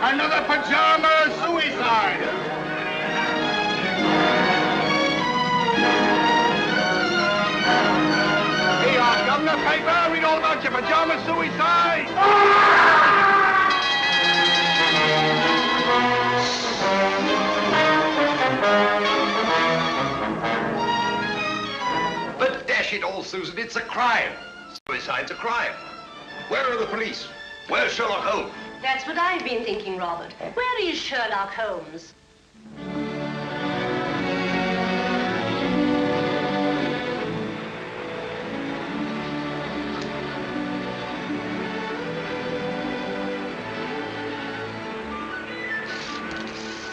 Another pajama suicide! Here you are, Governor. Paper. Read all about your pajama suicide! But dash it all, Susan, it's a crime. Suicide's a crime. Where are the police? Where's Sherlock Holmes? That's what I've been thinking, Robert. Where is Sherlock Holmes?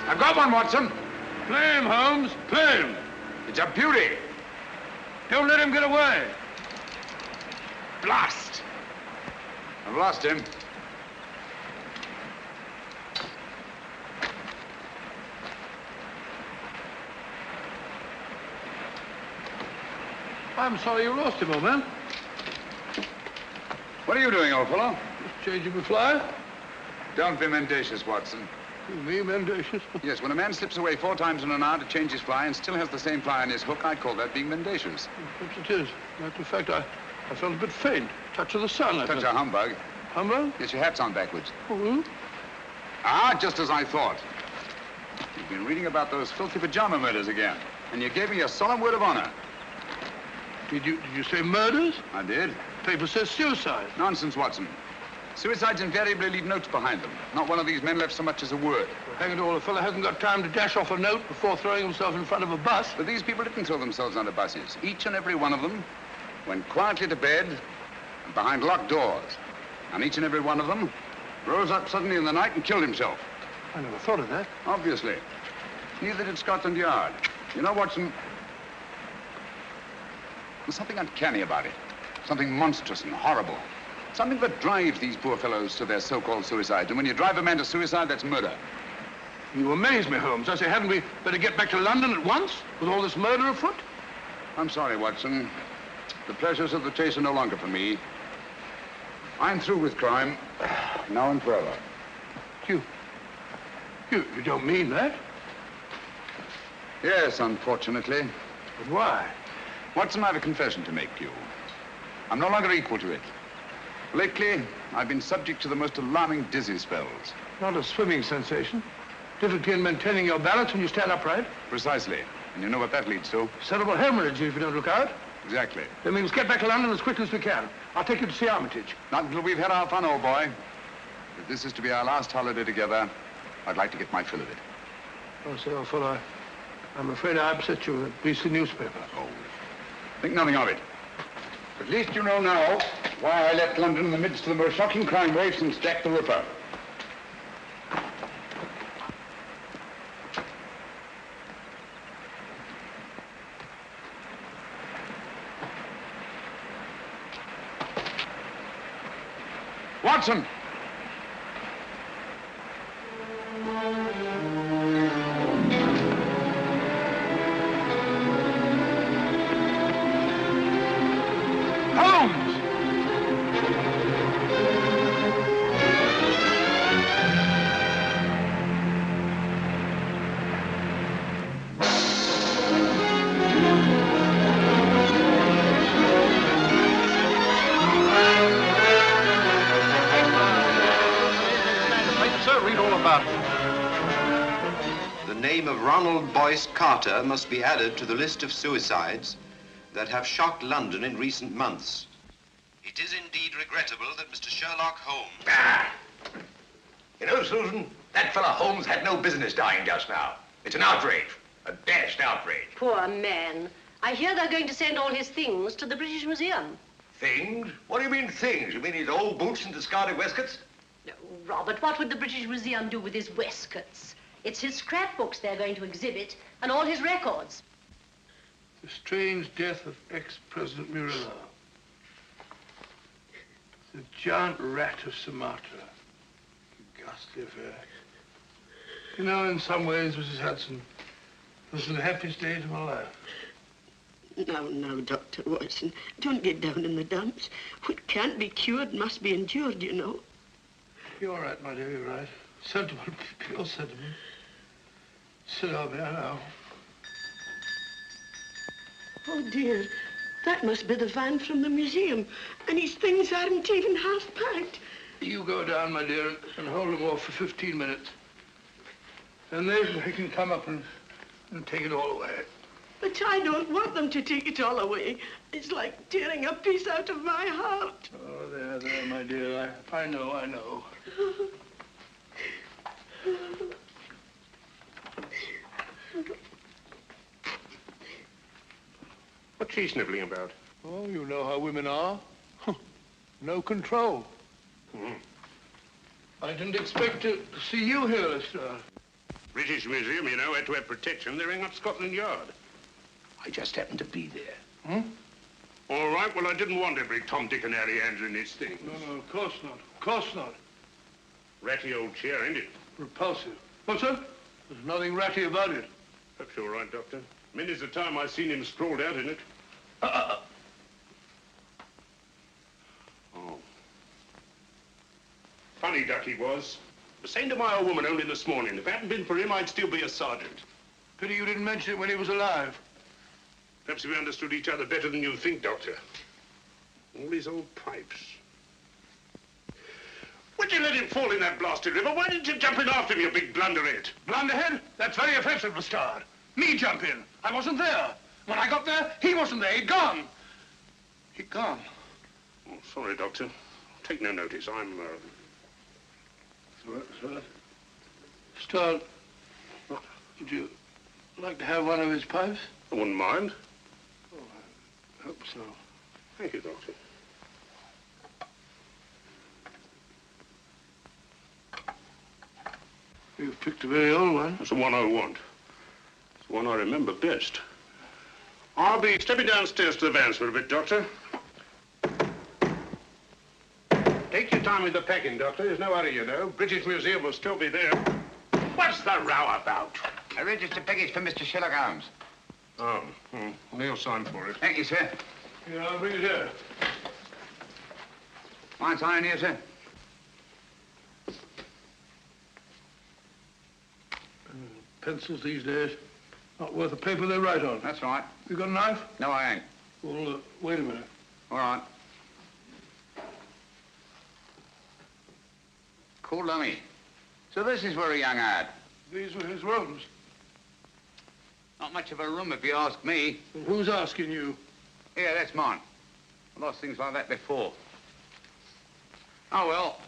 I've got one, Watson. Play him, Holmes. Play him. It's a beauty. Don't let him get away. Blast. I've lost him. I'm sorry you lost him, old man. What are you doing, old fellow? Just changing my fly. Don't be mendacious, Watson. Me, mendacious? Yes, when a man slips away 4 times in an hour to change his fly and still has the same fly on his hook, I call that being mendacious. Perhaps it is. In fact, I felt a bit faint. Touch of the sun, I Touch felt. a humbug. Humbug? Yes, your hat's on backwards. Oh, Ah, just as I thought. You've been reading about those filthy pajama murders again, and you gave me a solemn word of honor. Did you say murders? I did. Paper says suicide. Nonsense, Watson. Suicides invariably leave notes behind them. Not one of these men left so much as a word. Well, hang it all, a fellow hasn't got time to dash off a note before throwing himself in front of a bus. But these people didn't throw themselves under buses. Each and every one of them went quietly to bed and behind locked doors. And each and every one of them rose up suddenly in the night and killed himself. I never thought of that. Obviously. Neither did Scotland Yard. You know, Watson, there's something uncanny about it. Something monstrous and horrible. Something that drives these poor fellows to their so-called suicides. And when you drive a man to suicide, that's murder. You amaze me, Holmes. I say, hadn't we better get back to London at once with all this murder afoot? I'm sorry, Watson. The pleasures of the chase are no longer for me. I'm through with crime, now and forever. You don't mean that? Yes, unfortunately. But why? Watson, I have a confession to make you. I'm no longer equal to it. Lately, I've been subject to the most alarming dizzy spells. Not a swimming sensation. Difficulty in maintaining your balance when you stand upright. Precisely. And you know what that leads to? Cerebral hemorrhage if you don't look out. Exactly. Then we must get back to London as quickly as we can. I'll take you to see Armitage. Not until we've had our fun, old boy. If this is to be our last holiday together, I'd like to get my fill of it. Oh, say, old fellow, I'm afraid I upset you with that beastly newspaper. Oh, think nothing of it. At least you know now why I left London in the midst of the most shocking crime wave since Jack the Ripper. Watson! Holmes! Sir, read all about it. The name of Ronald Boyce Carter must be added to the list of suicides that have shocked London in recent months. It is indeed regrettable that Mr. Sherlock Holmes... Ah! You know, Susan, that fella Holmes had no business dying just now. It's an outrage. A dashed outrage. Poor man. I hear they're going to send all his things to the British Museum. Things? What do you mean things? You mean his old boots and discarded waistcoats? No, Robert, what would the British Museum do with his waistcoats? It's his scrapbooks they're going to exhibit, and all his records. The strange death of ex-President Moriarty. The giant rat of Sumatra. Ghastly affair. You know, in some ways, Mrs. Hudson, this is the happiest days of my life. Now, Dr. Watson, don't get down in the dumps. What can't be cured must be endured, you know. You're right, my dear, you're right. Sentiment, pure sentiment. Silly of me, I know. Oh, dear. That must be the van from the museum. And his things aren't even half packed. You go down, my dear, and hold them off for 15 minutes. And then they can come up and take it all away. But I don't want them to take it all away. It's like tearing a piece out of my heart. Oh, there, my dear. I know. What's she sniveling about? Oh, you know how women are. No control. I didn't expect to see you here, Lestrade. British Museum, you know, had to have protection. They rang up Scotland Yard. I just happened to be there. All right, well, I didn't want every Tom, Dick, and Harry handling these things. No, of course not. Of course not. Ratty old chair, ain't it? Repulsive. What's that? There's nothing ratty about it. Perhaps you're right, Doctor. Many's the time I've seen him sprawled out in it. Oh. Funny duck he was. The same to my old woman only this morning. If it hadn't been for him, I'd still be a sergeant. Pity you didn't mention it when he was alive. Perhaps we understood each other better than you think, Doctor. All these old pipes. Why'd you let him fall in that blasted river? Why didn't you jump in after him, you big blunderhead? Blunderhead? That's very offensive, Lestrade. Me jump in. I wasn't there. When I got there, he wasn't there. He'd gone. He'd gone. Oh, sorry, Doctor. Take no notice. I'm, Sir. Lestrade, would you like to have one of his pipes? I wouldn't mind. Oh, I hope so. Thank you, Doctor. You've picked a very old one. That's the one I want. It's the one I remember best. I'll be stepping downstairs to the vans for a bit, Doctor. Take your time with the packing, Doctor. There's no hurry, you know. British Museum will still be there. What's the row about? A registered package for Mr. Sherlock Holmes. Oh, Neil signed for it. Thank you, sir. Yeah, I'll bring it here. Fine sign here, sir. Pencils these days, not worth the paper they write on. That's right. You got a knife? No, I ain't. Well, wait a minute. All right. Cool dummy. So this is where a young ad. These were his rooms. Not much of a room, if you ask me. Well, who's asking you? Yeah, that's mine. I lost things like that before. Oh, well.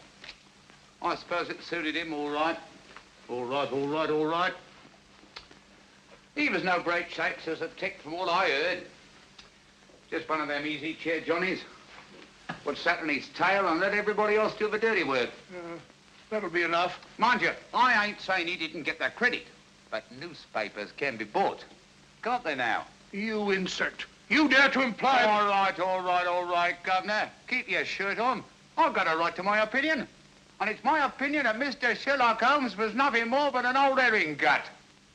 I suppose it suited him all right. All right. He was no great shakes as a tick from what I heard. Just one of them easy chair Johnnies. Would sat on his tail and let everybody else do the dirty work. That'll be enough. Mind you, I ain't saying he didn't get that credit, but newspapers can be bought. Can't they now? You insect. You dare to imply... All right, Governor. Keep your shirt on. I've got a right to my opinion. And it's my opinion that Mr. Sherlock Holmes was nothing more but an old herring gut.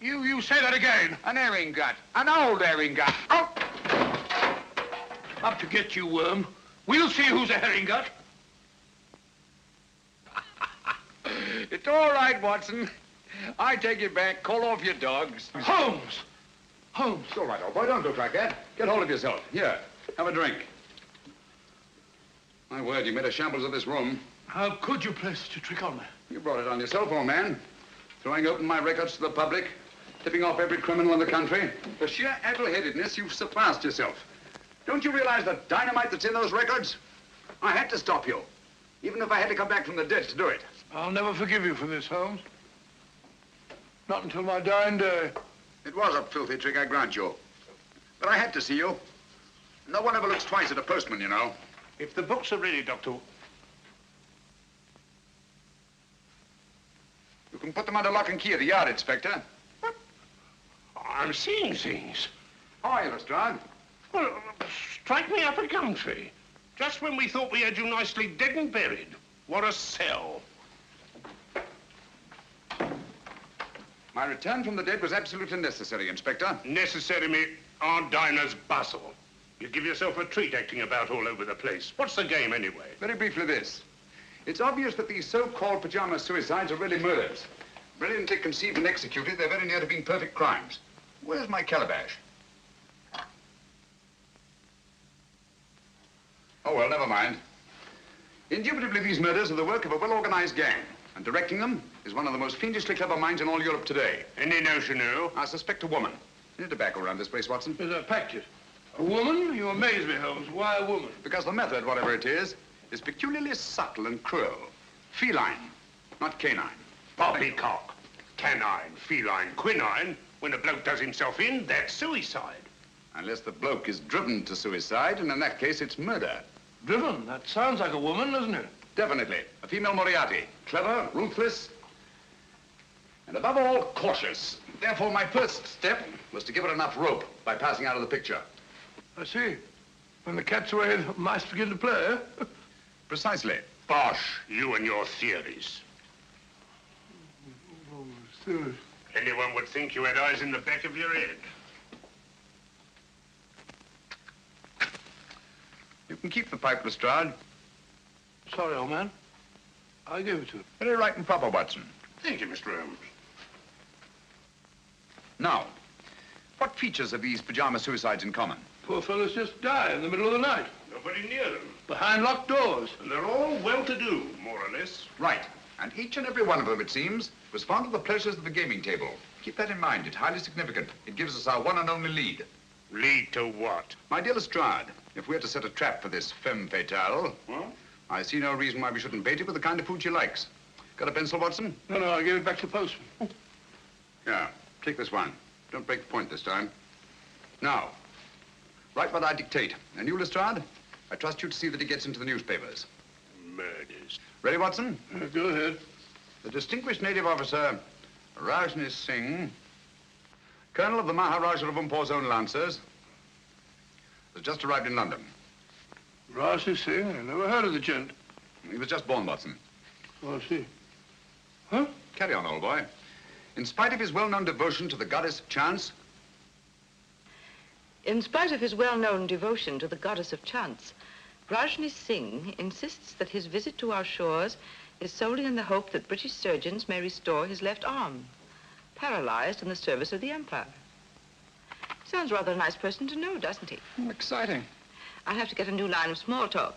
You say that again. An herring gut. An old herring gut. Oh! Up to get you, worm. We'll see who's a herring gut. It's all right, Watson. I take it back. Call off your dogs. Holmes! Holmes. It's all right, old boy. Don't look like that. Get hold of yourself. Here, have a drink. My word, you made a shambles of this room. How could you play such a trick on me? You brought it on yourself, old man. Throwing open my records to the public, tipping off every criminal in the country. For sheer addle-headedness, you've surpassed yourself. Don't you realize the dynamite that's in those records? I had to stop you, even if I had to come back from the dead to do it. I'll never forgive you for this, Holmes. Not until my dying day. It was a filthy trick, I grant you. But I had to see you. No one ever looks twice at a postman, you know. If the books are ready, Doctor... You can put them under lock and key at the yard, Inspector. I'm seeing things. How are you, Lestrade? Well, strike me up a gum tree. Just when we thought we had you nicely dead and buried. What a sell. My return from the dead was absolutely necessary, Inspector. Necessary, me, our diner's bustle. You give yourself a treat acting about all over the place. What's the game, anyway? Very briefly this. It's obvious that these so-called pajama suicides are really murders. Brilliantly conceived and executed, they're very near to being perfect crimes. Where's my calabash? Oh, well, never mind. Indubitably, these murders are the work of a well-organized gang. And directing them is one of the most fiendishly clever minds in all Europe today. Any notion who? I suspect a woman. Any tobacco around this place, Watson? Yes, I packed it. A woman? You amaze me, Holmes. Why a woman? Because the method, whatever it is peculiarly subtle and cruel. Feline, not canine. Poppycock. Canine, feline, quinine. When a bloke does himself in, that's suicide. Unless the bloke is driven to suicide, and in that case, it's murder. Driven? That sounds like a woman, doesn't it? Definitely. A female Moriarty. Clever, ruthless, and above all, cautious. Therefore, my first step was to give her enough rope by passing out of the picture. I see. When the cat's away, the mice begin to play, eh? Precisely. Bosh, you and your theories. Oh, serious. Anyone would think you had eyes in the back of your head. You can keep the pipe, Lestrade. Sorry, old man. I gave it to him. Very right and proper, Watson. Thank you, Mr. Holmes. Now, what features have these pajama suicides in common? Poor fellows just die in the middle of the night. Nobody near them. Behind locked doors. And they're all well-to-do, more or less. Right. And each and every one of them, it seems, was fond of the pleasures of the gaming table. Keep that in mind. It's highly significant. It gives us our one and only lead. Lead to what? My dear Lestrade, if we're to set a trap for this femme fatale, What? I see no reason why we shouldn't bait it with the kind of food she likes. Got a pencil, Watson? No, I gave it back to the postman. Yeah, take this one. Don't break the point this time. Now, write what I dictate. And you, Lestrade, I trust you to see that it gets into the newspapers. Murders. Ready, Watson? Go ahead. The distinguished native officer, Rajni Singh, colonel of the Maharaja of Umpor's own Lancers, has just arrived in London. Rajni Singh? I never heard of the gent. He was just born, Watson. Oh, I see. Huh? Carry on, old boy. In spite of his well-known devotion to the goddess of chance, In spite of his well-known devotion to the goddess of chance, Rajni Singh insists that his visit to our shores is solely in the hope that British surgeons may restore his left arm, paralyzed in the service of the Empire. Sounds rather a nice person to know, doesn't he? Exciting. I'll have to get a new line of small talk.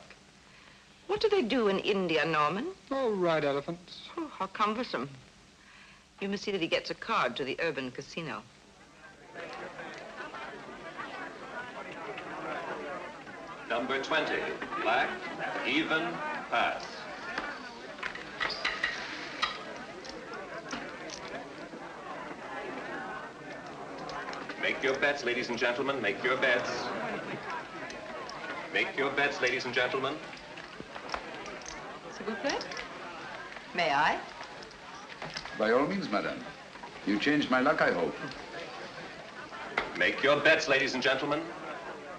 What do they do in India, Norman? Oh, ride elephants. Oh, how cumbersome. You must see that he gets a card to the urban casino. Number 20, black, even, pass. Make your bets, ladies and gentlemen, make your bets. Make your bets, ladies and gentlemen. S'il vous plaît? May I? by all means, madame. You changed my luck, I hope. Make your bets, ladies and gentlemen.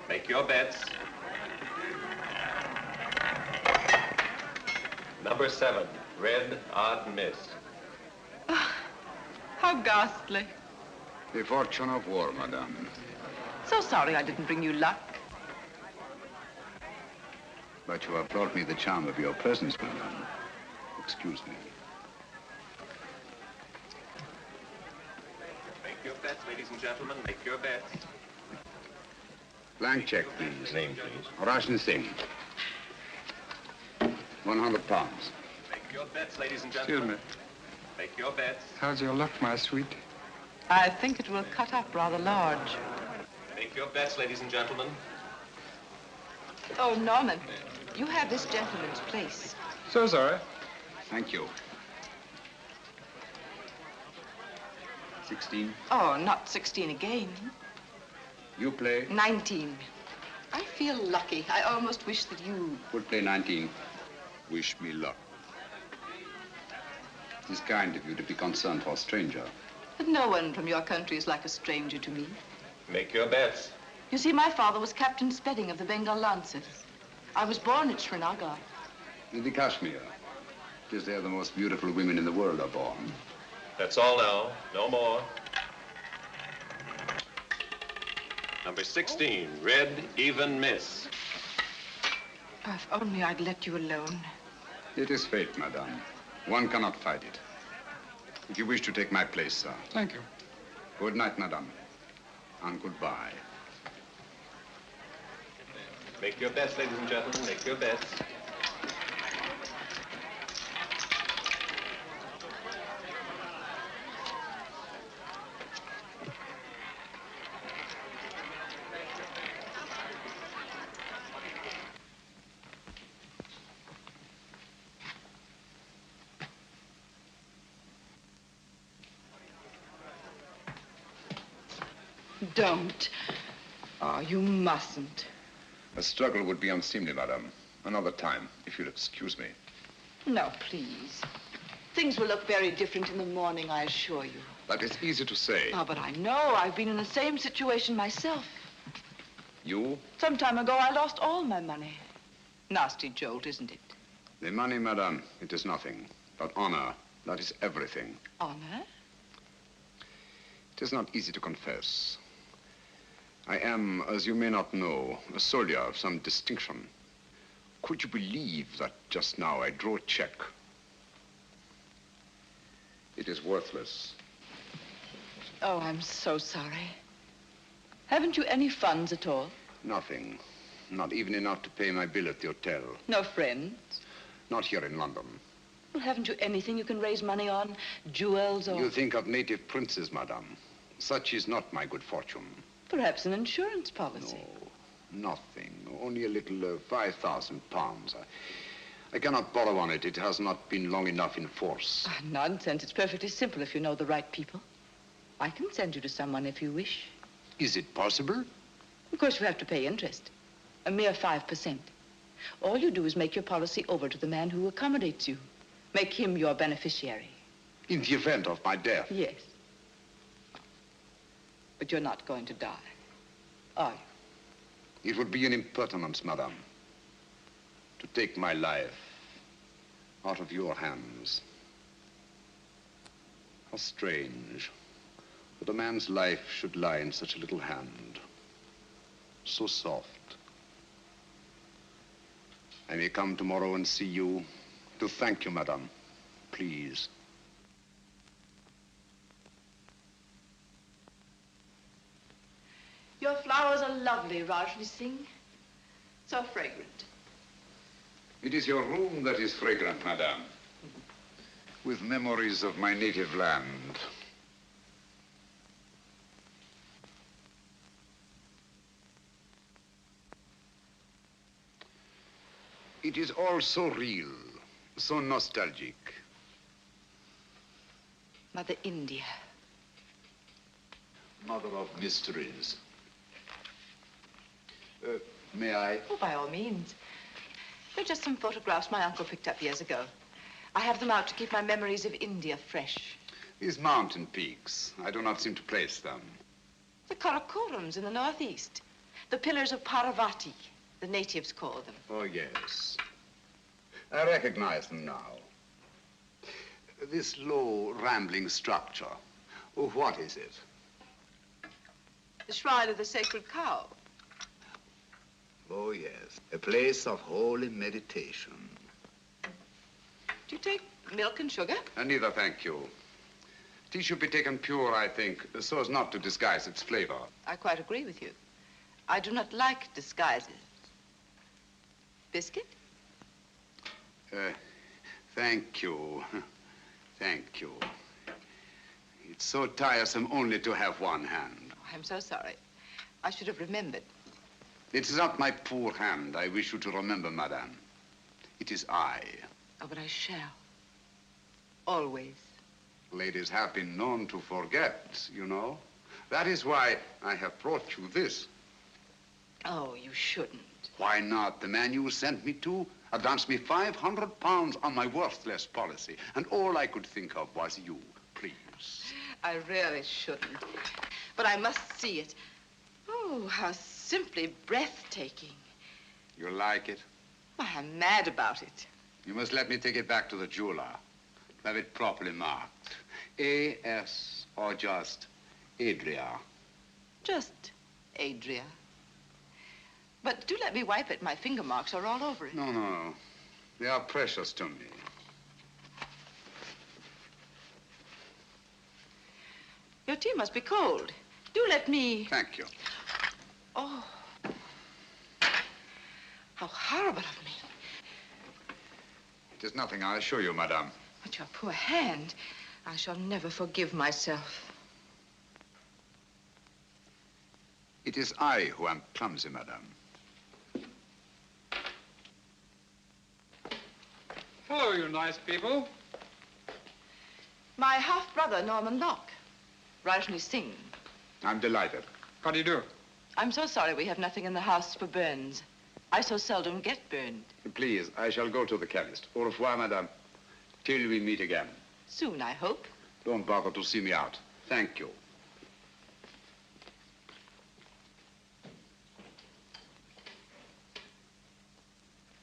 Make your bets. Number 7, red, odd miss. How ghastly. The fortune of war, madame. So sorry I didn't bring you luck. But you have brought me the charm of your presence, madame. Excuse me. Make your bets, ladies and gentlemen. Make your bets. Blank check, please. Name, please. Rajni Singh. 100 pounds. Make your bets, ladies and gentlemen. Excuse me. Make your bets. How's your luck, my sweet? I think it will cut up rather large. Make your bets, ladies and gentlemen. Oh, Norman, you have this gentleman's place. So sorry. Thank you. 16. Oh, not 16 again. You play. 19. I feel lucky. I almost wish that you... Would play 19. Wish me luck. It is kind of you to be concerned for a stranger. But no one from your country is like a stranger to me. Make your bets. You see, my father was Captain Spedding of the Bengal Lancers. I was born at Srinagar. In the Kashmir. It is there the most beautiful women in the world are born. That's all now. No more. Number 16, red, even miss. If only I'd let you alone. It is fate, madame. One cannot fight it. If you wish to take my place, sir. Thank you. Good night, madame. And goodbye. Make your bets, ladies and gentlemen. Make your bets. Don't. Oh, you mustn't. A struggle would be unseemly, madame. Another time, if you'll excuse me. No, please. Things will look very different in the morning, I assure you. That is easy to say. Oh, but I know. I've been in the same situation myself. You? Some time ago, I lost all my money. Nasty jolt, isn't it? The money, madame, it is nothing. But honor, that is everything. Honor? It is not easy to confess. I am, as you may not know, a soldier of some distinction. Could you believe that just now I drew a check? It is worthless. Oh, I'm so sorry. Haven't you any funds at all? Nothing. Not even enough to pay my bill at the hotel. No friends? Not here in London. Well, haven't you anything you can raise money on? Jewels or... You think of native princes, madame. Such is not my good fortune. Perhaps an insurance policy. No, nothing. Only a little 5,000 pounds. I cannot borrow on it. It has not been long enough in force. Ah, nonsense. It's perfectly simple if you know the right people. I can send you to someone if you wish. Is it possible? Of course, you have to pay interest. A mere 5%. All you do is make your policy over to the man who accommodates you. Make him your beneficiary. In the event of my death? Yes. But you're not going to die, are you? It would be an impertinence, madame, to take my life out of your hands. How strange that a man's life should lie in such a little hand. So soft. I may come tomorrow and see you to thank you, madame. Please. Your flowers are lovely, Rajni Singh. So fragrant. It is your room that is fragrant, madame. With memories of my native land. It is all so real, so nostalgic. Mother India. Mother of mysteries. May I? Oh, by all means. They're just some photographs my uncle picked up years ago. I have them out to keep my memories of India fresh. These mountain peaks, I do not seem to place them. The Karakorams in the northeast. The pillars of Parvati, the natives call them. Oh, yes. I recognize them now. This low, rambling structure, what is it? The shrine of the sacred cow. Oh, yes, a place of holy meditation. Do you take milk and sugar? Neither, thank you. Tea should be taken pure, I think, so as not to disguise its flavor. I quite agree with you. I do not like disguises. Biscuit? Thank you. Thank you. It's so tiresome only to have one hand. Oh, I'm so sorry. I should have remembered. It is not my poor hand I wish you to remember, madame. It is I. Oh, but I shall. Always. Ladies have been known to forget, you know. That is why I have brought you this. Oh, you shouldn't. Why not? The man you sent me to advanced me £500 on my worthless policy, and all I could think of was you. Please. I really shouldn't. But I must see it. Oh, how simply breathtaking. You like it? Why, I'm mad about it. You must let me take it back to the jeweler. Have it properly marked. A.S. or just Adria. Just Adria. But do let me wipe it. My finger marks are all over it. No, no. They are precious to me. Your tea must be cold. Do let me... Thank you. Oh. How horrible of me. It is nothing, I assure you, madame. But your poor hand. I shall never forgive myself. It is I who am clumsy, madame. Hello, you nice people. My half-brother, Norman Locke. Rajni Singh. I'm delighted. How do you do? I'm so sorry we have nothing in the house for burns. I so seldom get burned. Please, I shall go to the chemist. Au revoir, madame. Till we meet again. Soon, I hope. Don't bother to see me out. Thank you.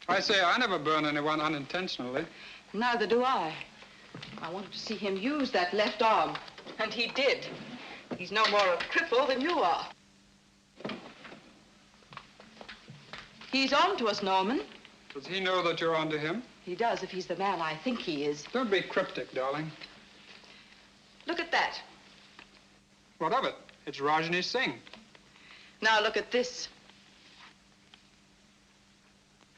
I say, I never burn anyone unintentionally. Neither do I. I wanted to see him use that left arm, and he did. He's no more a cripple than you are. He's on to us, Norman. Does he know that you're on to him? He does, if he's the man I think he is. Don't be cryptic, darling. Look at that. What of it? It's Rajni Singh. Now look at this.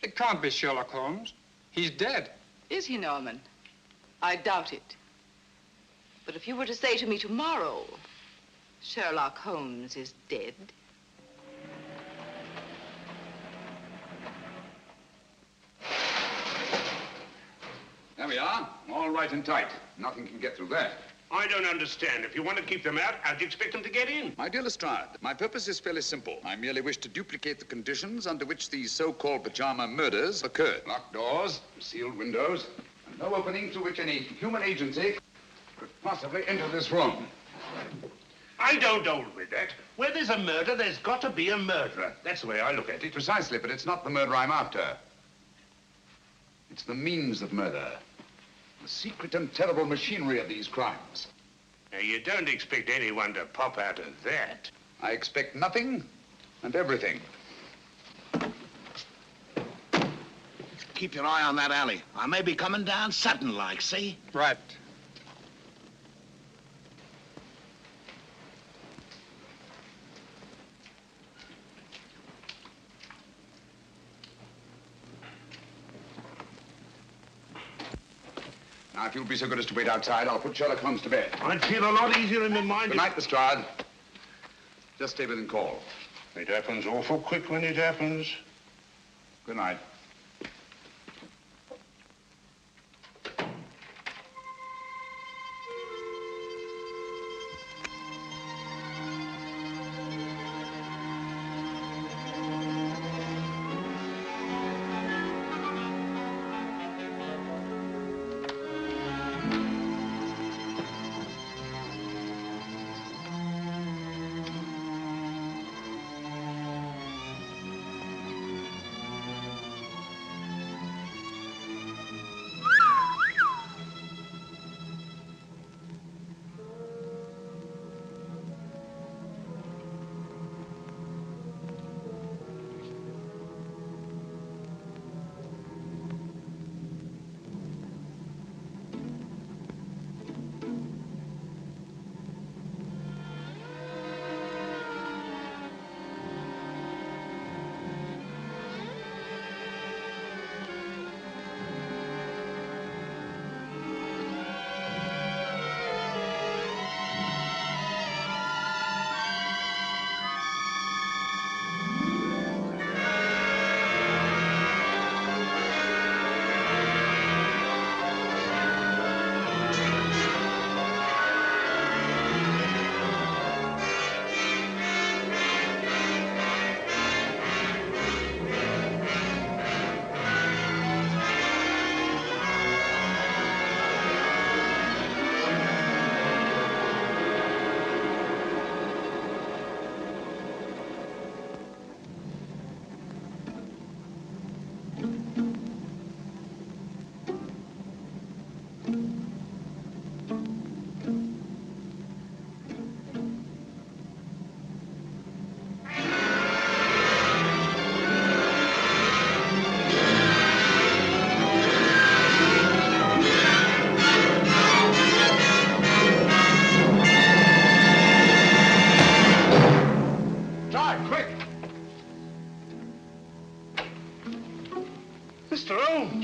It can't be Sherlock Holmes. He's dead. Is he, Norman? I doubt it. But if you were to say to me tomorrow, Sherlock Holmes is dead. There we are. All right and tight. Nothing can get through there. I don't understand. If you want to keep them out, how'd you expect them to get in? My dear Lestrade, my purpose is fairly simple. I merely wish to duplicate the conditions under which these so-called pajama murders occurred. Locked doors, sealed windows, and no opening through which any human agency could possibly enter this room. I don't hold with that. Where there's a murder, there's got to be a murderer. That's the way I look at it. Precisely, but it's not the murder I'm after. It's the means of murder. The secret and terrible machinery of these crimes. Now, you don't expect anyone to pop out of that. I expect nothing and everything. Keep your eye on that alley. I may be coming down sudden-like, see? Right. Now, if you'll be so good as to wait outside, I'll put Sherlock Holmes to bed. I'd feel a lot easier in my mind. Good night, Lestrade. Just stay within call. It happens awful quick when it happens. Good night.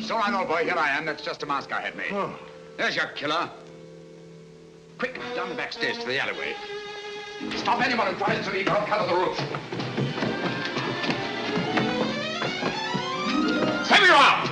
It's all right, old boy. Here I am. That's just a mask I had made. Oh. There's your killer. Quick, down the back stairs to the alleyway. Stop anyone who tries to leave out. Cover the roof. There you are!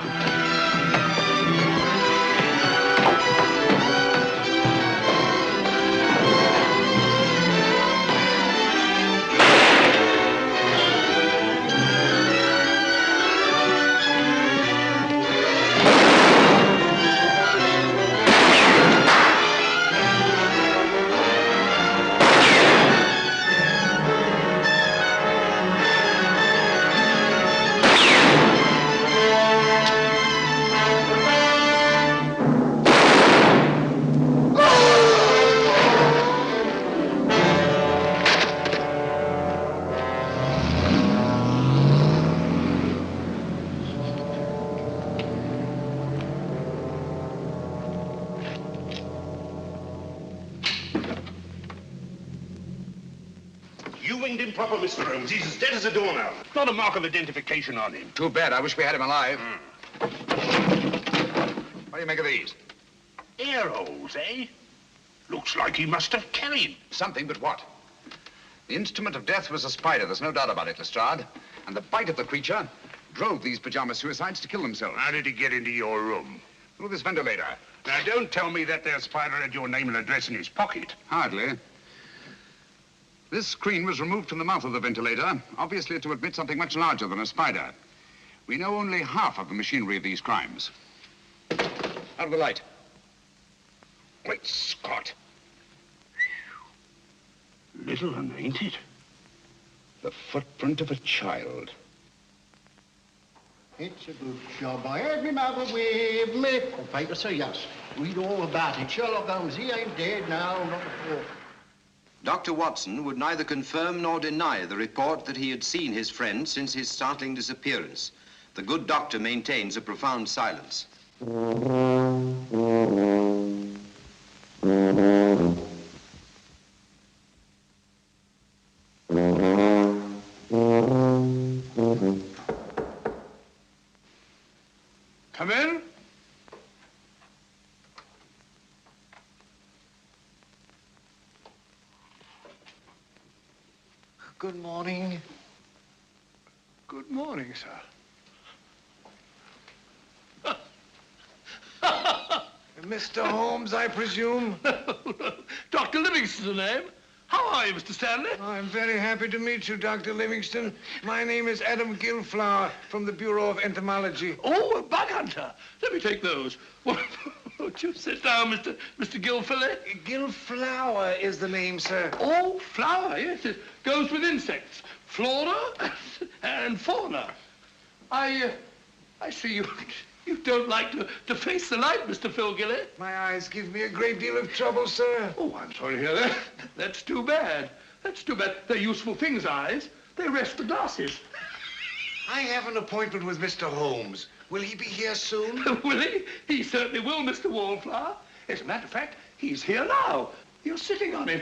You winged him proper, Mr. Holmes. He's as dead as a doornail. Not a mark of identification on him. Too bad. I wish we had him alive. What do you make of these? Air holes, eh? Looks like he must have carried something, but what? The instrument of death was a spider. There's no doubt about it, Lestrade. And the bite of the creature drove these pajama suicides to kill themselves. How did he get into your room? Through this ventilator. Now, don't tell me that there spider had your name and address in his pocket. Hardly. This screen was removed from the mouth of the ventilator, obviously to admit something much larger than a spider. We know only half of the machinery of these crimes. Out of the light. Great Scott. Little one, ain't it? The footprint of a child. It's a good job. I had me mother with me. Oh, paper, say yes. Read all about it. Sherlock Holmes, he ain't dead now, not at all. Dr. Watson would neither confirm nor deny the report that he had seen his friend since his startling disappearance. The good doctor maintains a profound silence. Come in. Good morning. Good morning, sir. Mr. Holmes, I presume? Dr. Livingston's the name. How are you, Mr. Stanley? I'm very happy to meet you, Dr. Livingston. My name is Adam Gilflower from the Bureau of Entomology. Oh, a bug hunter. Let me take those. Won't you sit down, Mr. Gilfillet? Gilflower is the name, sir. Oh, flower, yes. It goes with insects. Flora and fauna. I see you don't like to face the light, Mr. Phil Gillett. My eyes give me a great deal of trouble, sir. Oh, I'm sorry to hear that. That's too bad. That's too bad. They're useful things, eyes. They rest the glasses. I have an appointment with Mr. Holmes. Will he be here soon? Will he? He certainly will, Mr. Wallflower. As a matter of fact, he's here now. You're sitting on him.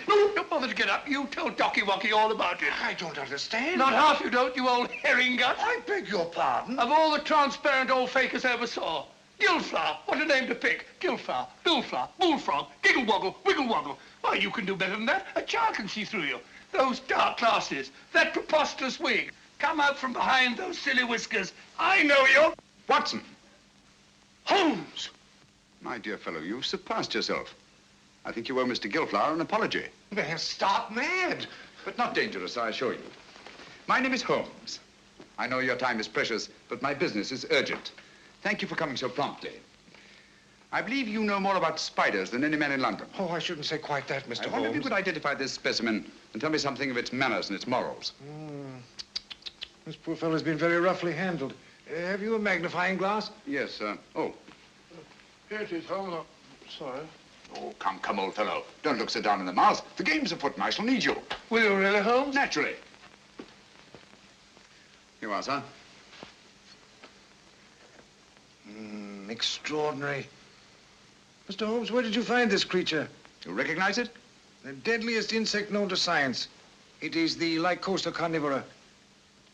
No, don't bother to get up. You tell Docky Wocky all about it. I don't understand. Not half you don't, you old herring gut. I beg your pardon. Of all the transparent old fakers I ever saw. Gilflower, what a name to pick. Gilflower, Billflower, Bullfrog, Giggle-Woggle, Wiggle-Woggle. Why, you can do better than that. A child can see through you. Those dark glasses, that preposterous wig. Come out from behind those silly whiskers. I know you. Watson! Holmes! My dear fellow, you've surpassed yourself. I think you owe Mr. Gilflower an apology. They're stark mad. But not dangerous, I assure you. My name is Holmes. I know your time is precious, but my business is urgent. Thank you for coming so promptly. I believe you know more about spiders than any man in London. Oh, I shouldn't say quite that, Mr. Holmes. I wonder if you could identify this specimen and tell me something of its manners and its morals. This poor fellow's been very roughly handled. Have you a magnifying glass? Yes, oh. Here it is, Holmes. Oh, sorry. Oh, come, old fellow. Don't look so down in the mouth. The game's afoot and I shall need you. Will you really, Holmes? Naturally. Here you are, sir. Extraordinary. Mr. Holmes, where did you find this creature? You recognize it? The deadliest insect known to science. It is the Lycosa carnivora.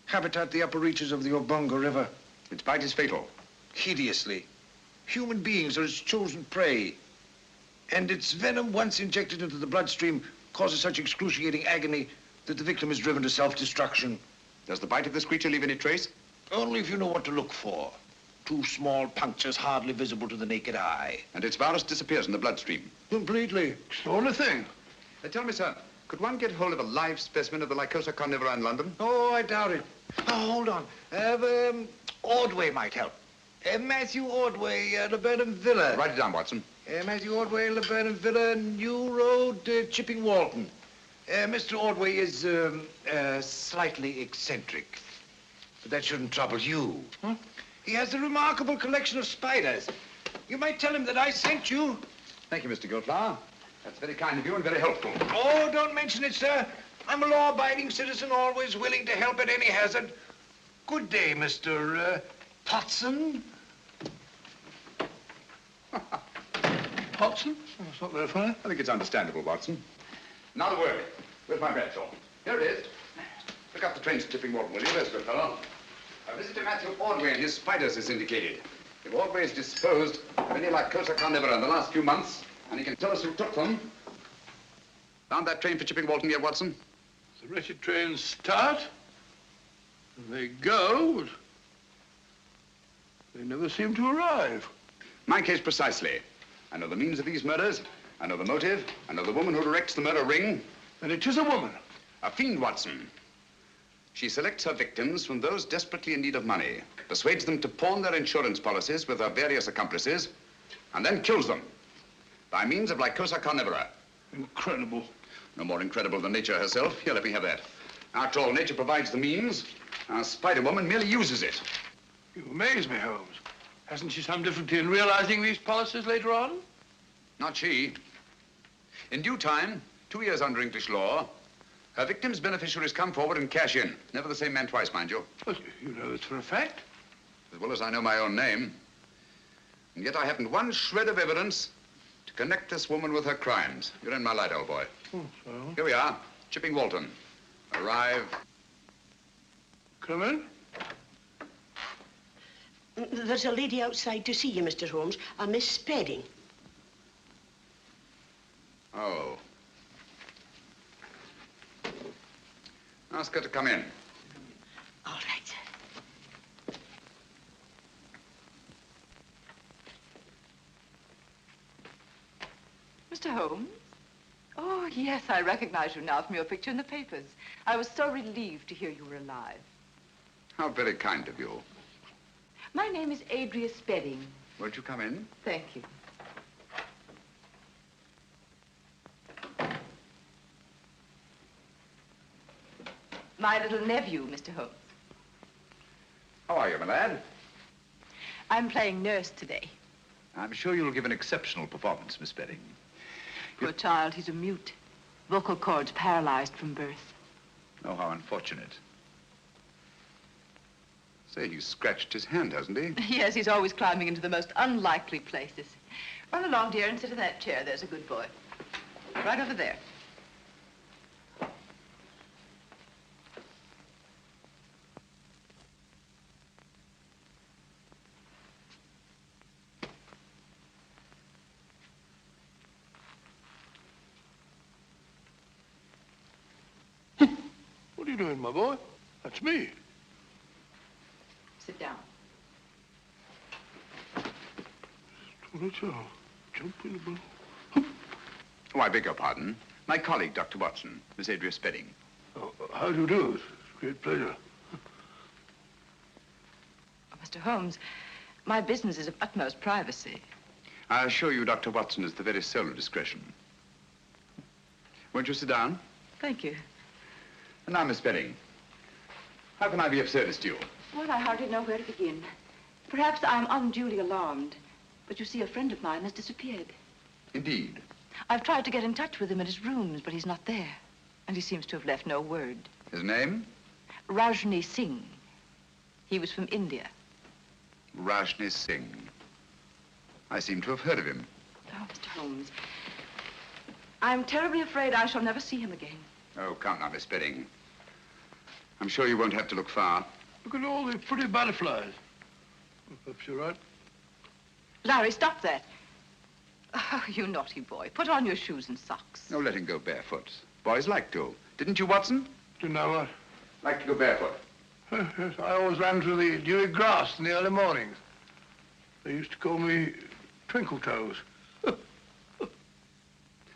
Habitat the upper reaches of the Obonga River. Its bite is fatal. hideously. Human beings are its chosen prey. And its venom, once injected into the bloodstream, causes such excruciating agony that the victim is driven to self-destruction. Does the bite of this creature leave any trace? Only if you know what to look for. 2 small punctures hardly visible to the naked eye. And its virus disappears in the bloodstream? Completely. It's the only thing. Tell me, sir, could one get hold of a live specimen of the Lycosa carnivora in London? Oh, I doubt it. Oh, hold on. Ordway might help. Matthew Ordway, Laburnum Villa. Write it down, Watson. Matthew Ordway, Laburnum Villa, New Road, Chipping Walton. Mr. Ordway is slightly eccentric, but that shouldn't trouble you. Huh? He has a remarkable collection of spiders. You might tell him that I sent you. Thank you, Mr. Gilflower. That's very kind of you and very helpful. Oh, don't mention it, sir. I'm a law-abiding citizen, always willing to help at any hazard. Good day, Mr. Potson. Potson? That's not very funny. I think it's understandable, Watson. Now the word. Where's my Bradshaw? Here it is. Look up the trains to Chipping Walton, will you? There's good fellow. Visitor Matthew Ordway and his spiders is indicated. If Ordway is disposed of any Lycosa carnivora in the last few months, and he can tell us who took them. Found that train for Chipping Walton yet, Watson? The wretched trains start, and they go, but they never seem to arrive. My case precisely. I know the means of these murders. I know the motive. I know the woman who directs the murder ring. And it is a woman. A fiend, Watson. She selects her victims from those desperately in need of money, persuades them to pawn their insurance policies with her various accomplices, and then kills them by means of Lycosa carnivora. Incredible. No more incredible than nature herself. Here, let me have that. After all, nature provides the means. Our Spider-Woman merely uses it. You amaze me, Holmes. Hasn't she some difficulty in realizing these policies later on? Not she. In due time, 2 years under English law, her victim's beneficiaries come forward and cash in. Never the same man twice, mind you. But you know this for a fact. As well as I know my own name. And yet I haven't one shred of evidence to connect this woman with her crimes. You're in my light, old boy. Oh, so? Here we are, Chipping Walton. Arrive. Come in. There's a lady outside to see you, Mr. Holmes, a Miss Spedding. Oh. Ask her to come in. All right. Mr. Holmes? Oh, yes, I recognize you now from your picture in the papers. I was so relieved to hear you were alive. How very kind of you. My name is Adria Spedding. Won't you come in? Thank you. My little nephew, Mr. Holmes. How are you, my lad? I'm playing nurse today. I'm sure you'll give an exceptional performance, Miss Spedding. Poor child, he's a mute. Vocal cords paralyzed from birth. Oh, how unfortunate. Say, he's scratched his hand, hasn't he? Yes, he's always climbing into the most unlikely places. Run along, dear, and sit in that chair. There's a good boy. Right over there. What are you doing, my boy? That's me. Sit down. Jump in the boat. Oh, I beg your pardon. My colleague, Dr. Watson, Miss Adria Spedding. Oh, how do you do? It's a great pleasure. Mr. Holmes, my business is of utmost privacy. I assure you, Dr. Watson is the very soul of discretion. Won't you sit down? Thank you. And now, Miss Spedding, how can I be of service to you? Well, I hardly know where to begin. Perhaps I'm unduly alarmed, but you see, a friend of mine has disappeared. Indeed. I've tried to get in touch with him at his rooms, but he's not there. And he seems to have left no word. His name? Rajni Singh. He was from India. Rajni Singh. I seem to have heard of him. Oh, Mr. Holmes, I'm terribly afraid I shall never see him again. Oh, come now, Miss Spedding. I'm sure you won't have to look far. Look at all the pretty butterflies. Perhaps you're right. Larry, stop that. Oh, you naughty boy. Put on your shoes and socks. No letting go barefoot. Boys like to. Didn't you, Watson? Didn't I what? Like to go barefoot. Yes, I always ran through the dewy grass in the early mornings. They used to call me Twinkle Toes.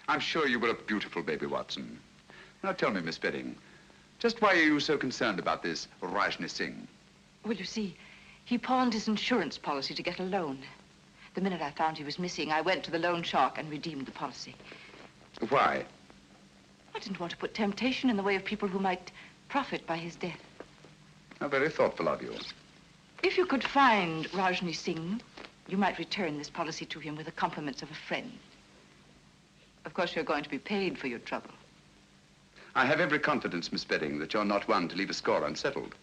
I'm sure you were a beautiful baby, Watson. Now tell me, Miss Bedding, just why are you so concerned about this Rajni Singh? Well, you see, he pawned his insurance policy to get a loan. The minute I found he was missing, I went to the loan shark and redeemed the policy. Why? I didn't want to put temptation in the way of people who might profit by his death. How very thoughtful of you. If you could find Rajni Singh, you might return this policy to him with the compliments of a friend. Of course, you're going to be paid for your trouble. I have every confidence, Miss Bedding, that you're not one to leave a score unsettled.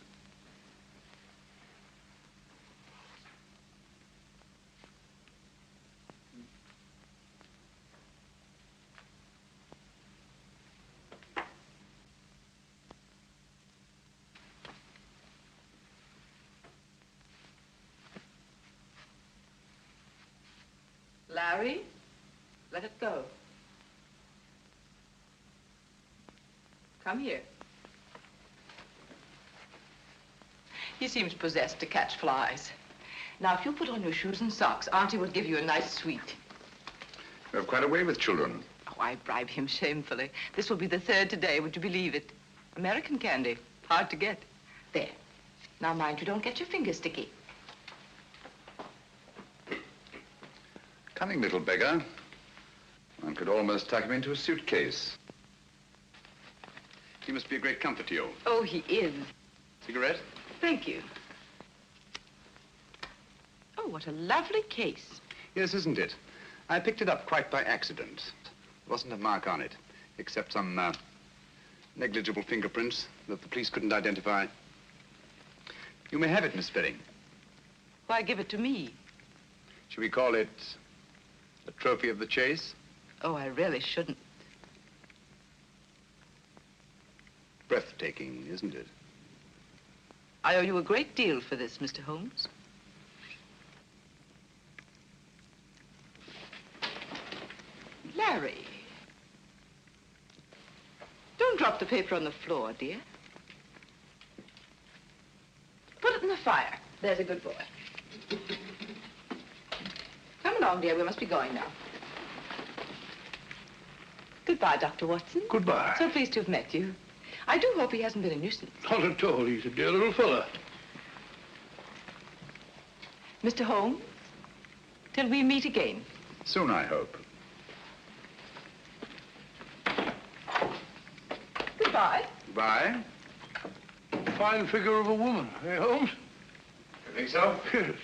Larry, let it go. Come here. He seems possessed to catch flies. Now, if you put on your shoes and socks, Auntie will give you a nice sweet. You have quite a way with children. Oh, I bribe him shamefully. This will be the third today, would you believe it? American candy, hard to get. There. Now, mind you don't get your fingers sticky. Cunning little beggar. One could almost tuck him into a suitcase. He must be a great comfort to you. Oh, he is. Cigarette? Thank you. Oh, what a lovely case. Yes, isn't it? I picked it up quite by accident. There wasn't a mark on it, except some negligible fingerprints that the police couldn't identify. You may have it, Miss Bedding. Why give it to me? Should we call it a trophy of the chase? Oh, I really shouldn't. Breathtaking, isn't it? I owe you a great deal for this, Mr. Holmes. Larry. Don't drop the paper on the floor, dear. Put it in the fire. There's a good boy. Come along, dear. We must be going now. Goodbye, Dr. Watson. Goodbye. So pleased to have met you. I do hope he hasn't been a nuisance. Not at all. He's a dear little fella. Mr. Holmes, till we meet again. Soon, I hope. Goodbye. Goodbye. Fine figure of a woman, eh, Holmes? You think so? Yes.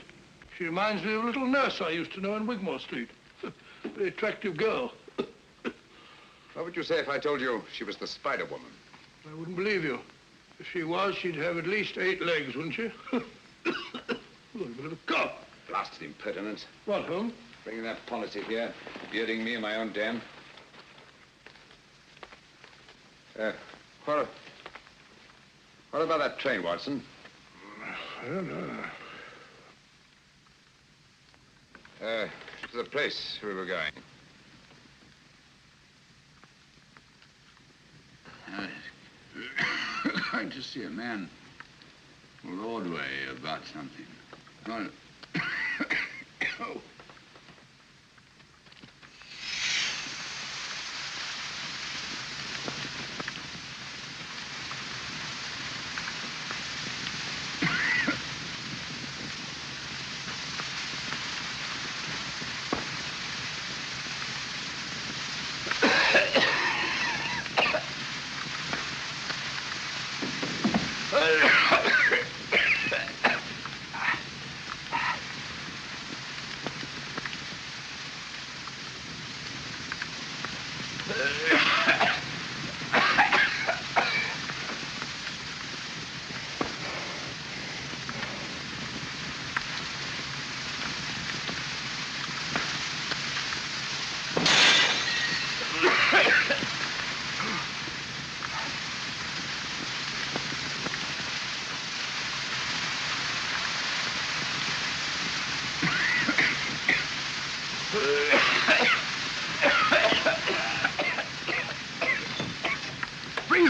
She reminds me of a little nurse I used to know in Wigmore Street. Very attractive girl. What would you say if I told you she was the Spider Woman? I wouldn't believe you. If she was, she'd have at least 8 legs, wouldn't she? Oh, a bit of a cough. Blasted impertinence. What, Holmes? Bringing that policy here, bearding me in my own den. What about that train, Watson? I don't know. To the place we were going. Going to see a man called Ordway about something. Oh.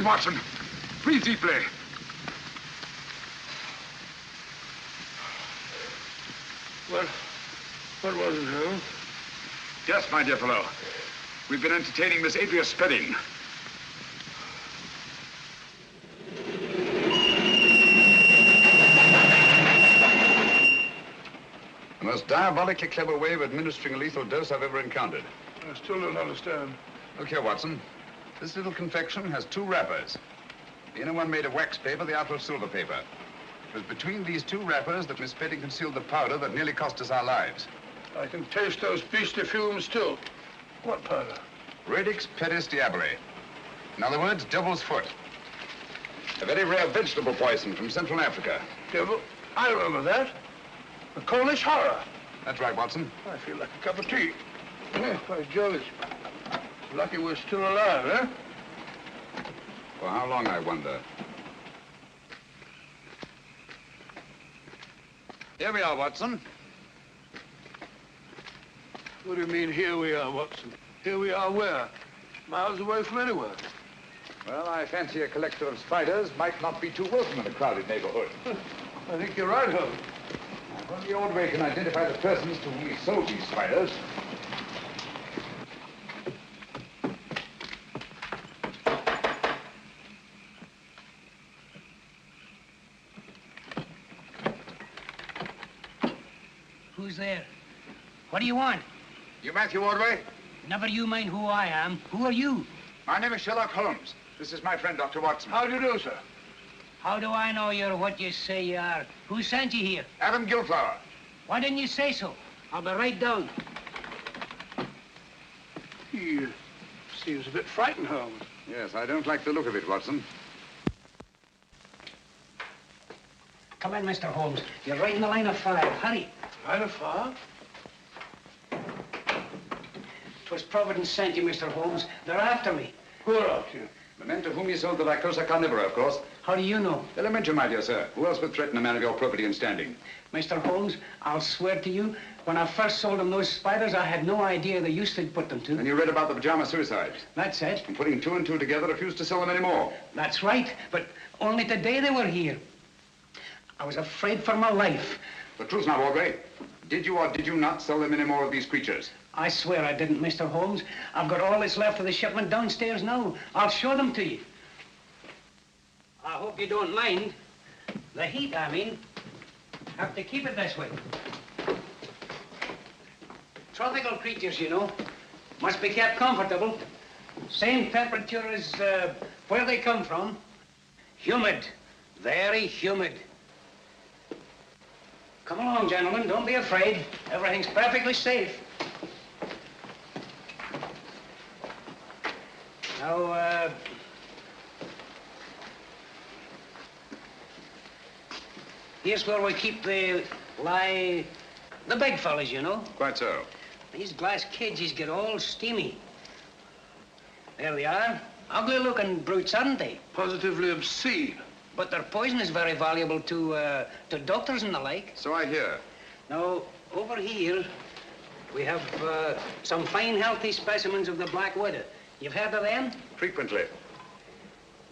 Watson. Breathe deeply. What was it, Holmes? Yes, my dear fellow. We've been entertaining Miss Adria Spedding. The most diabolically clever way of administering a lethal dose I've ever encountered. I still don't understand. Look here, Watson. This little confection has 2 wrappers. The inner one made of wax paper, the outer of silver paper. It was between these 2 wrappers that Miss Spedding concealed the powder that nearly cost us our lives. I can taste those beastly fumes still. What powder? Radix pedis diaboli. In other words, devil's foot. A very rare vegetable poison from Central Africa. Devil? I remember that. The Cornish horror. That's right, Watson. I feel like a cup of tea. By Jove, lucky we're still alive, eh? For how long, I wonder? Here we are, Watson. What do you mean, here we are, Watson? Here we are where? Miles away from anywhere. Well, I fancy a collector of spiders might not be too welcome in a crowded neighborhood. I think you're right, Holmes. If only Ordway can identify the persons to whom he sold these spiders. Who's there? What do you want? You Matthew Ordway? Never you mind who I am. Who are you? My name is Sherlock Holmes. This is my friend, Dr. Watson. How do you do, sir? How do I know you're what you say you are? Who sent you here? Adam Gilflower. Why didn't you say so? I'll be right down. He seems a bit frightened, Holmes. Yes, I don't like the look of it, Watson. Come in, Mr. Holmes. You're right in the line of fire. Hurry. Line of fire? 'Twas Providence sent you, Mr. Holmes. They're after me. Who are after you? The men to whom you sold the Lycosa carnivora, of course. How do you know? Elementary, my dear sir. Who else would threaten a man of your property and standing? Mr. Holmes, I'll swear to you, when I first sold them those spiders, I had no idea the use they'd put them to. And you read about the pajama suicides? That's it. And putting 2 and 2 together, refused to sell them anymore. That's right, but only today they were here. I was afraid for my life. The truth now, Ordway. Did you or did you not sell them any more of these creatures? I swear I didn't, Mr. Holmes. I've got all that's left of the shipment downstairs now. I'll show them to you. I hope you don't mind. The heat, I mean. Have to keep it this way. Tropical creatures, you know. Must be kept comfortable. Same temperature as where they come from. Humid. Very humid. Come along, gentlemen. Don't be afraid. Everything's perfectly safe. Now, here's where we keep the big fellas, you know. Quite so. These glass cages get all steamy. There they are. Ugly-looking brutes, aren't they? Positively obscene. But their poison is very valuable to doctors and the like. So I hear. Now, over here, we have some fine, healthy specimens of the black widow. You've heard of them? Frequently.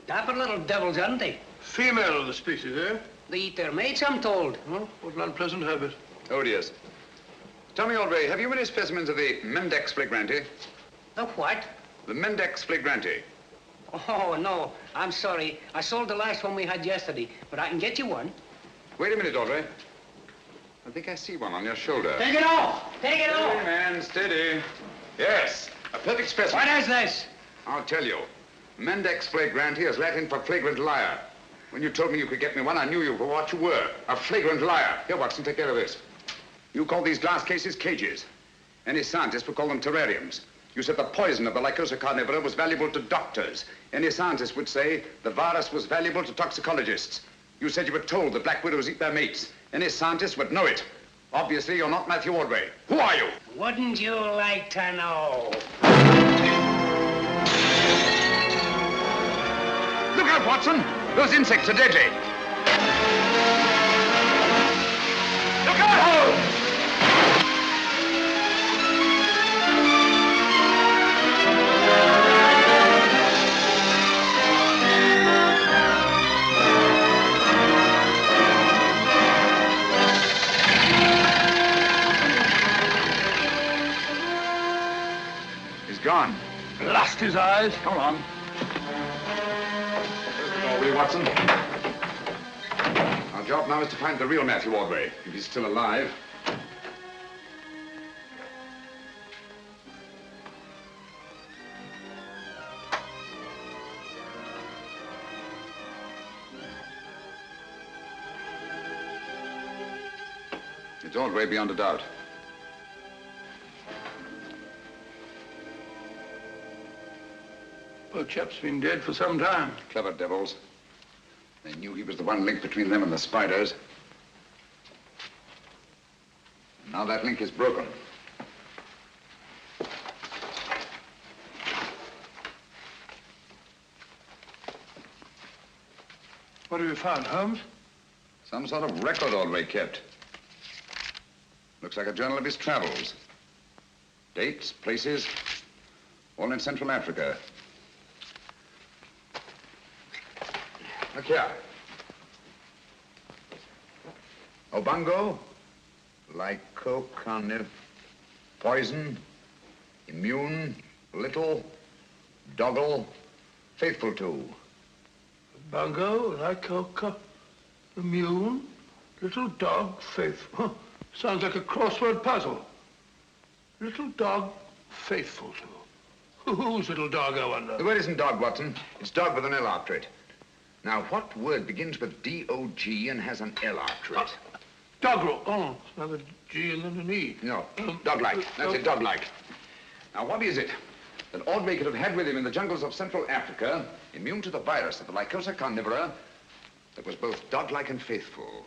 Dapper little devils, aren't they? Female of the species, eh? They eat their mates, I'm told. Well, what an unpleasant habit. Odious. Tell me, Ordway, have you any specimens of the Mendex flagranti? The what? The Mendex flagranti. Oh, no. I'm sorry. I sold the last one we had yesterday, but I can get you one. Wait a minute, Ordway. I think I see one on your shoulder. Take it off! Take it off! Steady, man, steady. Yes, a perfect specimen. What is this? I'll tell you. Mendex flagranti is Latin for flagrant liar. When you told me you could get me one, I knew you for what you were, a flagrant liar. Here, Watson, take care of this. You call these glass cases cages. Any scientist would call them terrariums. You said the poison of the Lycosa carnivora was valuable to doctors. Any scientist would say the virus was valuable to toxicologists. You said you were told that black widows eat their mates. Any scientist would know it. Obviously, you're not Matthew Ordway. Who are you? Wouldn't you like to know? Look out, Watson! Those insects are deadly. Look out, Holmes! his eyes. Come on. Ordway, Watson. Our job now is to find the real Matthew Ordway, if he's still alive. It's Ordway beyond a doubt. Poor chap's been dead for some time. Clever devils. They knew he was the one link between them and the spiders. And now that link is broken. What have you found, Holmes? Some sort of record Ordway kept. Looks like a journal of his travels. Dates, places, all in Central Africa. Look here. Obango, lycocarniv, poison, immune, little, doggle, faithful to. Bungo, lycoca, immune, little dog, faithful. Sounds like a crossword puzzle. Little dog, faithful to. Whose little dog, I wonder? The word isn't dog, Watson. It's dog with an L after it. Now, what word begins with D-O-G and has an L after it? Doggerel. Oh, it's another G and then an E. No, dog-like. That's it, dog-like. Now, what is it that Ordway could have had with him in the jungles of Central Africa, immune to the virus of the Lycosa carnivora, that was both dog-like and faithful?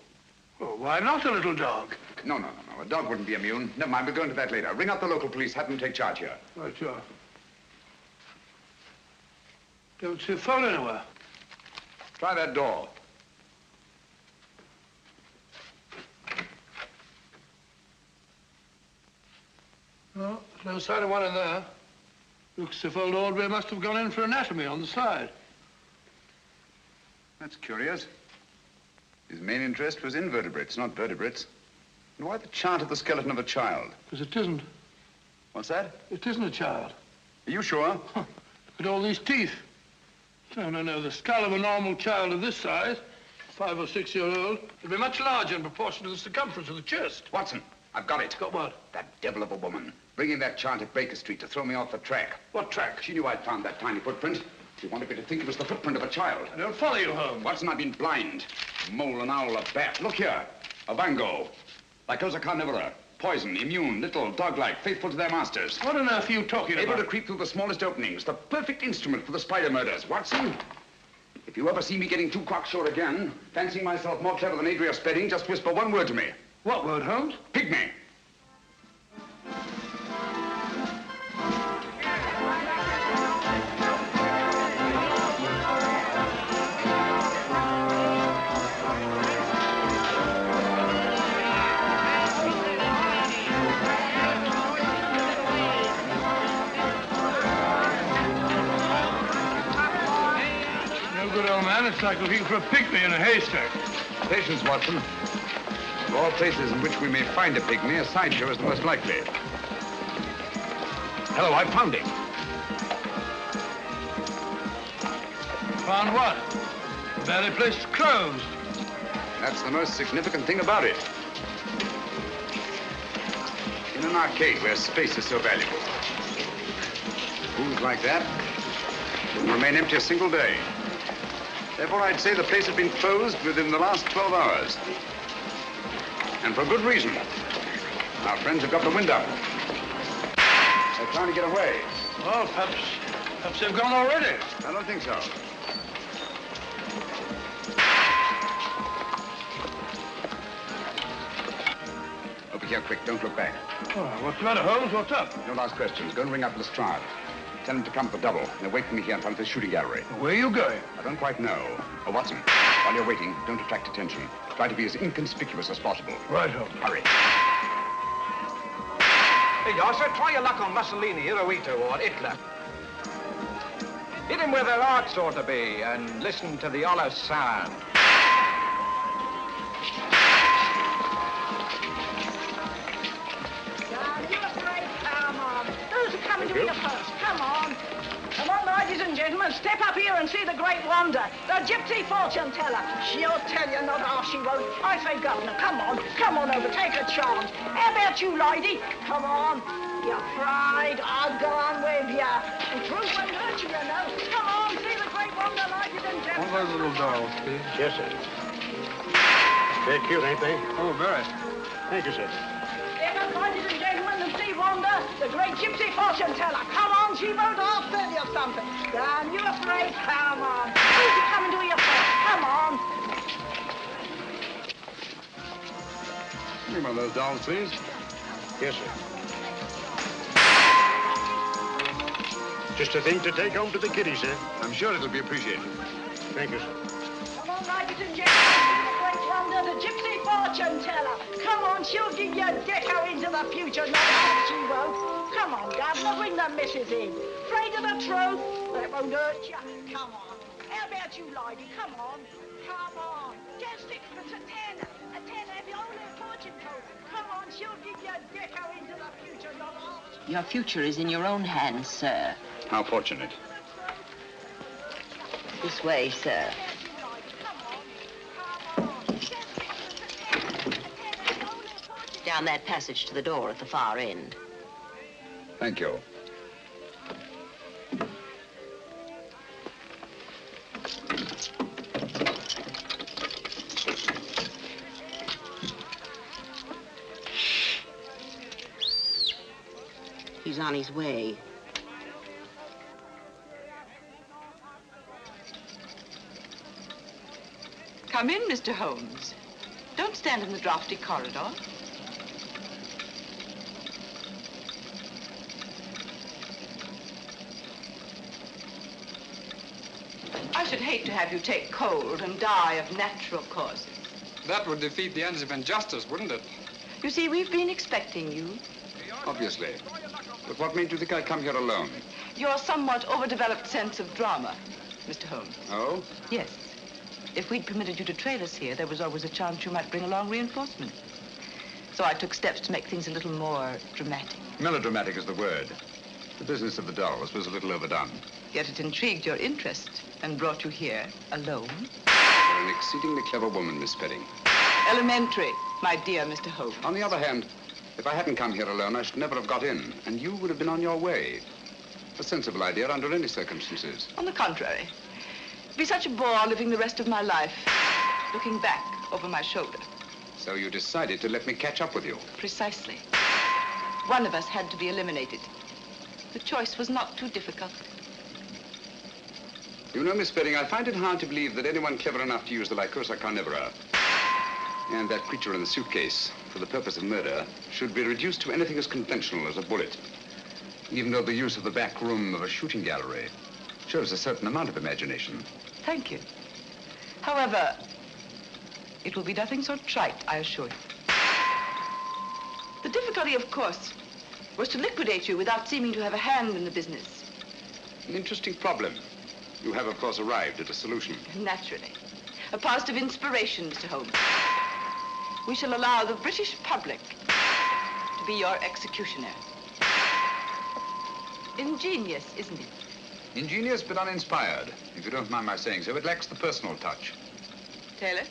Well, why not a little dog? No. A dog wouldn't be immune. Never mind, we'll go into that later. Ring up the local police, have them take charge here. Right, sure. Don't see a phone anywhere. Try that door. No, there's no sign of one in there. Looks as if old Ordway must have gone in for anatomy on the side. That's curious. His main interest was invertebrates, not vertebrates. And why the chart of the skeleton of a child? Because it isn't. What's that? It isn't a child. Are you sure? Look at all these teeth. No. The skull of a normal child of this size, 5 or 6 year old, would be much larger in proportion to the circumference of the chest. Watson, I've got it. Got what? That devil of a woman. Bringing that chart at Baker Street to throw me off the track. What track? She knew I'd found that tiny footprint. She wanted me to think it was the footprint of a child. I don't follow you, Holmes. Watson, I've been blind. A mole, an owl, a bat. Look here. A bango. Lycosa carnivora. Poison, immune, little, dog-like, faithful to their masters. What on earth are you talking about? Able to creep through the smallest openings. The perfect instrument for the spider murders. Watson, if you ever see me getting too cocksure again, fancying myself more clever than Adria Spedding, just whisper one word to me. What word, Holmes? Pygmy. It's like looking for a pygmy in a haystack. Patience, Watson. Of all places in which we may find a pygmy, a sideshow is the most likely. Hello, I found him. Found what? The very place is closed. That's the most significant thing about it. In an arcade where space is so valuable. Rooms like that wouldn't remain empty a single day. Therefore, I'd say the place had been closed within the last 12 hours. And for good reason. Our friends have got the wind up. They're trying to get away. Well, perhaps they've gone already. I don't think so. Over here, quick. Don't look back. Oh, what's the matter, Holmes? What's up? Don't ask questions. Go and ring up Lestrade. Tell him to come for double. They're waiting for me here in front of the shooting gallery. Where are you going? I don't quite know. Oh, Watson, while you're waiting, don't attract attention. Try to be as inconspicuous as possible. Right, Holmes. Hurry. Hey, Yosser, try your luck on Mussolini, Hirohito, or Hitler. Hit him where their hearts ought to be, and listen to the hollow sound. Come on. Those are coming to me first. Come on. Come on. gentlemen, step up here and see the great wonder, the gypsy fortune teller. She'll tell you, not half she won't. I say, Governor, come on over, take a chance. How about you, lady? Come on. You're afraid? I'll go on with you. The truth won't hurt you, you know. Come on, see the great wonder, ladies and gentlemen. One of those little dolls, please. Yes, sir. They're cute, ain't they? Oh, very. Thank you, sir. Step up, ladies and gentlemen, and see wonder, the great gypsy fortune teller. Come on, she won't half tell you something. Damn, you afraid? Come on. Who's you coming to your first? Come on. Give me one of those dolls, please. Yes, sir. Just a thing to take home to the kiddies, sir. I'm sure it'll be appreciated. Thank you, sir. Come on, ladies and gentlemen, see the great wonder, the gypsy fortune teller. Come on, she'll give you a deco into the future, no doubt she won't. Come on, Governor, bring the missus in. Afraid of the truth? That won't hurt you. Come on. How about you, lady? Come on. Come on. 10 sixpence, a tenner. A tenner, have you only a fortune told? Come on, she'll give you a deco into the future, no doubt. Your future is in your own hands, sir. How fortunate. This way, sir. Down that passage to the door at the far end. Thank you. He's on his way. Come in, Mr. Holmes. Don't stand in the drafty corridor. I should hate to have you take cold and die of natural causes. That would defeat the ends of injustice, wouldn't it? You see, we've been expecting you. Obviously. But what made you think I'd come here alone? Your somewhat overdeveloped sense of drama, Mr. Holmes. Oh? Yes. If we'd permitted you to trail us here, there was always a chance you might bring along reinforcements. So I took steps to make things a little more dramatic. Melodramatic is the word. The business of the dolls was a little overdone. Yet it intrigued your interest and brought you here alone. You're an exceedingly clever woman, Miss Spedding. Elementary, my dear Mr. Holmes. On the other hand, if I hadn't come here alone, I should never have got in, and you would have been on your way. A sensible idea under any circumstances. On the contrary. It'd be such a bore living the rest of my life, looking back over my shoulder. So you decided to let me catch up with you? Precisely. One of us had to be eliminated. The choice was not too difficult. You know, Miss Spedding, I find it hard to believe that anyone clever enough to use the Lycosa carnivora and that creature in the suitcase for the purpose of murder should be reduced to anything as conventional as a bullet, even though the use of the back room of a shooting gallery shows a certain amount of imagination. Thank you. However, it will be nothing so trite, I assure you. The difficulty, of course, was to liquidate you without seeming to have a hand in the business. An interesting problem. You have, of course, arrived at a solution. Naturally. A positive inspiration, Mr. Holmes. We shall allow the British public to be your executioner. Ingenious, isn't it? Ingenious but uninspired. If you don't mind my saying so, it lacks the personal touch. Taylor?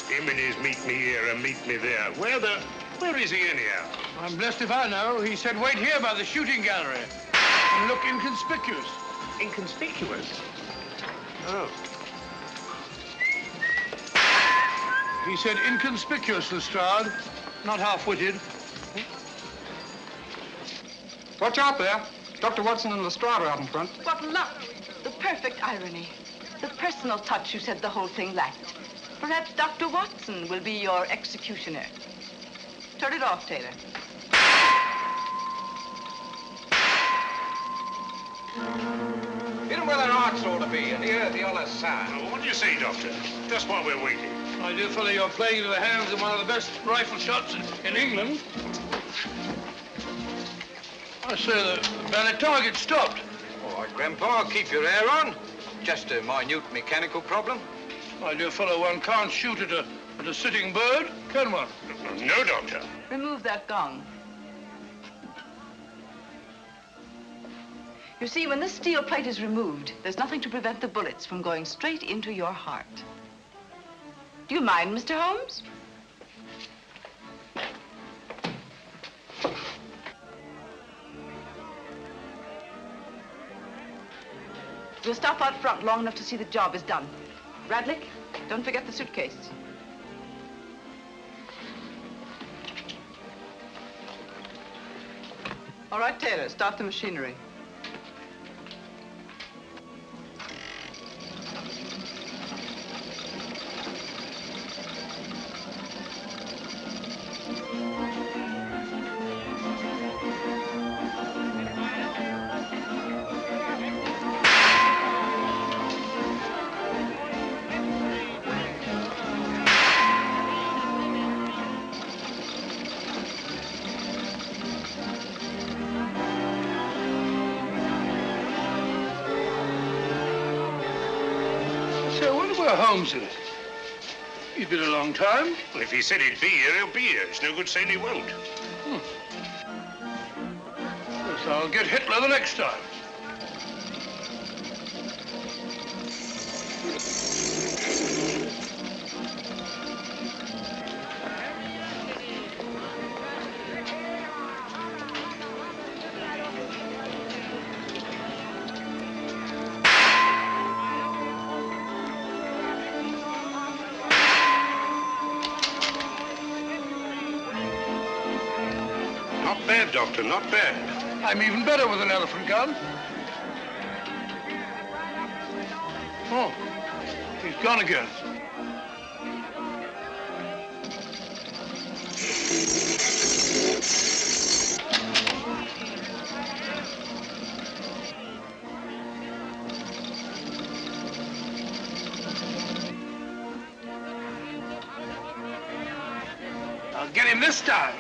Him and his meet me here and meet me there. Where is he anyhow? I'm blessed if I know. He said wait here by the shooting gallery and look inconspicuous. Inconspicuous? Oh. He said inconspicuous, Lestrade, not half-witted. Watch out there. Dr. Watson and Lestrade are out in front. What luck! The perfect irony. The personal touch you said the whole thing lacked. Perhaps Dr. Watson will be your executioner. Turn it off, Taylor. Hit 'em where their hearts ought to be, and hear the honest sound. Well, what do you say, Doctor? Just while we're waiting. My dear fellow, you're playing into the hands of one of the best rifle shots in England. I say the ballet target stopped. All right, Grandpa, keep your hair on. Just a minute mechanical problem. My dear fellow, one can't shoot at a sitting bird, can one? No, Doctor. Remove that gong. You see, when this steel plate is removed, there's nothing to prevent the bullets from going straight into your heart. Do you mind, Mr. Holmes? We'll stop out front long enough to see the job is done. Radlick, don't forget the suitcase. All right, Taylor, start the machinery. Holmes is. He's been a long time. Well, if he said he'd be here, he'll be here. It's no good saying he won't. Yes, I'll get Hitler the next time. Not bad, Doctor, not bad. I'm even better with an elephant gun. Oh, he's gone again. I'll get him this time.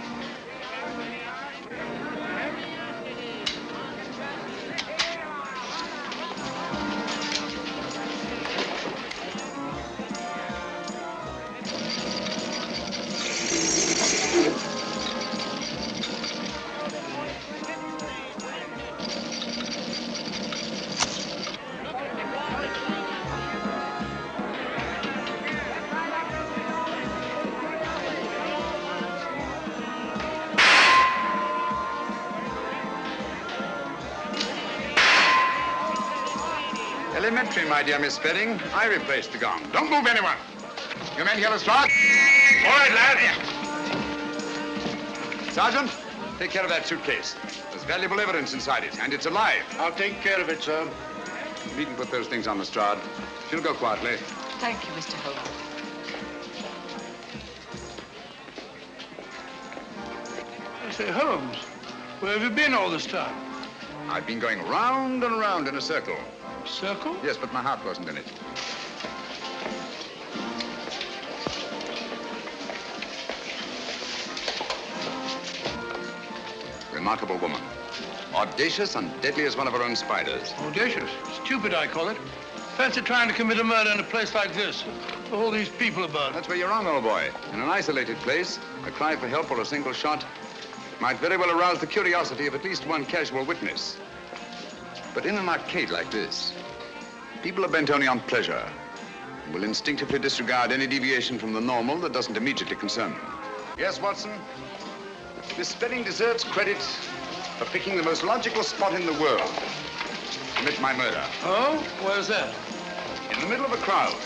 Elementary, my dear Miss Spedding. I replaced the gong. Don't move, anyone. You men hear the start? All right, lad. Sergeant, take care of that suitcase. There's valuable evidence inside it, and it's alive. I'll take care of it, sir. You needn't put those things on the Strad. She'll go quietly. Thank you, Mr. Holmes. I say, Holmes, where have you been all this time? I've been going round and round in a circle. Circle? Yes, but my heart wasn't in it. Remarkable woman. Audacious and deadly as one of her own spiders. Audacious? Stupid, I call it. Fancy trying to commit a murder in a place like this. All these people about. That's where you're wrong, old boy. In an isolated place, a cry for help or a single shot might very well arouse the curiosity of at least one casual witness. But in an arcade like this, people are bent only on pleasure and will instinctively disregard any deviation from the normal that doesn't immediately concern them. Yes, Watson? Miss Spedding deserves credit for picking the most logical spot in the world to commit my murder. Oh? Where's that? In the middle of a crowd.